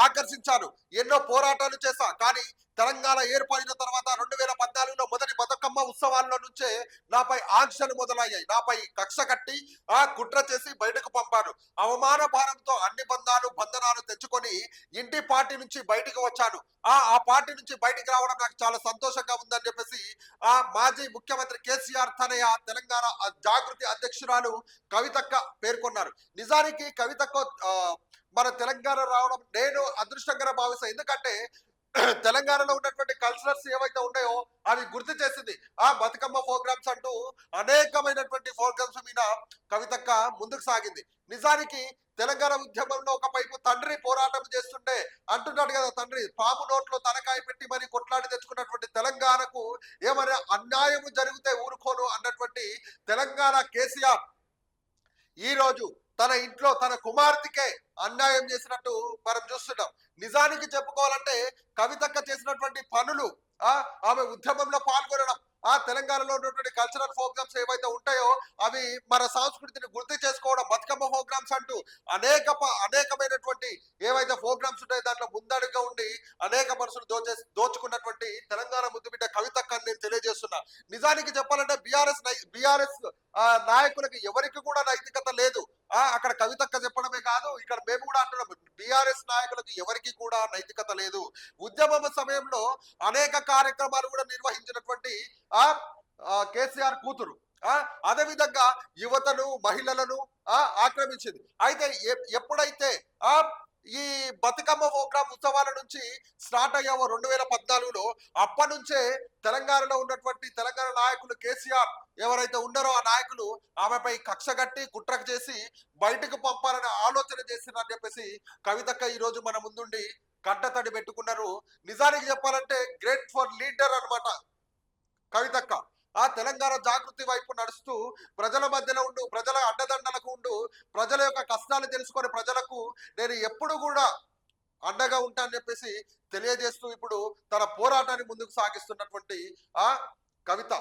ఆకర్షించాను. ఎన్నో పోరాటాలు చేశా. కానీ తెలంగాణ ఏర్పడిన తర్వాత 2014లో మొదటి బతుకమ్మ ఉత్సవాల్లో నుంచే నాపై ఆంక్షలు మొదలయ్యాయి. నాపై కక్ష కట్టి కుట్ర చేసి బయటకు పంపారు. అవమాన భారంతో అన్ని బంధనాలు తెచ్చుకొని ఇంటి పార్టీ నుంచి బయటకు వచ్చాను. ఆ పార్టీ నుంచి బయటికి రావడం నాకు చాలా సంతోషంగా ఉందని చెప్పేసి మాజీ ముఖ్యమంత్రి కేసీఆర్ తనయ తెలంగాణ జాగృతి అధ్యక్షురాలు కవితక్క పేర్కొన్నారు. నిజానికి కవితక్క మన తెలంగాణ రావడం నేను అదృష్టంగా భావిస్తాను. ఎందుకంటే తెలంగాణలో ఉన్నటువంటి కల్చరల్స్ ఏవైతే ఉన్నాయో అవి గుర్తు చేసింది. బతుకమ్మ ప్రోగ్రామ్స్ అంటూ అనేకమైనటువంటి ప్రోగ్రామ్స్ మీద కవితక్క ముందుకు సాగింది. నిజానికి తెలంగాణ ఉద్యమంలో ఒక వైపు తండ్రి పోరాటం చేస్తుంటే అంటున్నాడు కదా, తండ్రి పాము నోట్లో తలకాయ పెట్టి మరి కొట్లాడి తెచ్చుకున్నటువంటి తెలంగాణకు ఏమైనా అన్యాయం జరిగితే ఊరుకోను అన్నటువంటి తెలంగాణ కేసీఆర్ ఈ రోజు తన ఇంట్లో తన కుమార్తెకే అన్యాయం చేసినట్టు మనం చూస్తున్నాం. నిజానికి చెప్పుకోవాలంటే కవితక్క చేసినటువంటి పనులు, ఆమె ఉద్యమంలో పాల్గొనడం, తెలంగాణలో ఉన్నటువంటి కల్చరల్ ప్రోగ్రామ్స్ ఏవైతే ఉంటాయో అవి మన సంస్కృతిని గుర్తు చేసుకోవడం, బతుకమ్మ ప్రోగ్రామ్స్ అంటూ అనేకమైనటువంటి ఏవైతే ప్రోగ్రామ్స్ ఉంటాయో దాంట్లో ముందడుగా ఉండి అనేక మనసులు దోచుకున్నటువంటి తెలంగాణ ముద్దుబిడ్డ కవితక్క అని నేను తెలియజేస్తున్నా. నిజానికి చెప్పాలంటే బిఆర్ఎస్ నాయకులకి ఎవరికి కూడా నైతికత లేదు. అక్కడ కవితక్క చెప్పడమే కాదు, ఇక్కడ మేము కూడా అంటున్నాం, బిఆర్ఎస్ నాయకులకు ఎవరికి కూడా నైతికత లేదు. ఉద్యమ సమయంలో అనేక కార్యక్రమాలు కూడా నిర్వహించినటువంటి కేసీఆర్ కూతురు అదే విధంగా యువతను మహిళలను ఆక్రమించింది. అయితే ఎప్పుడైతే ఈ బతుకమ్మ ప్రోగ్రామ్ ఉత్సవాల నుంచి స్టార్ట్ అయ్యావో 2014లో అప్పటి నుంచే తెలంగాణలో ఉన్నటువంటి తెలంగాణ నాయకులు కేసీఆర్ ఎవరైతే ఉన్నారో ఆ నాయకులు ఆమెపై కక్ష కట్టి కుట్రకు చేసి బయటకు పంపాలని ఆలోచన చేసినారని చెప్పేసి కవితక్క ఈ రోజు మన ముందుండి కంటతడి పెట్టుకున్నారు. నిజానికి చెప్పాలంటే గ్రేట్ ఫర్ లీడర్ అన్నమాట కవితక్క. తెలంగాణ జాగృతి వైపు నడుస్తూ ప్రజల మధ్యలో ఉండు, ప్రజల అండదండలకు ఉండు, ప్రజల యొక్క కష్టాలు తెలుసుకొని ప్రజలకు నేను ఎప్పుడు కూడా అండగా ఉంటా అని చెప్పేసి తెలియజేస్తూ ఇప్పుడు తన పోరాటాన్ని ముందుకు సాగిస్తున్నటువంటి కవిత.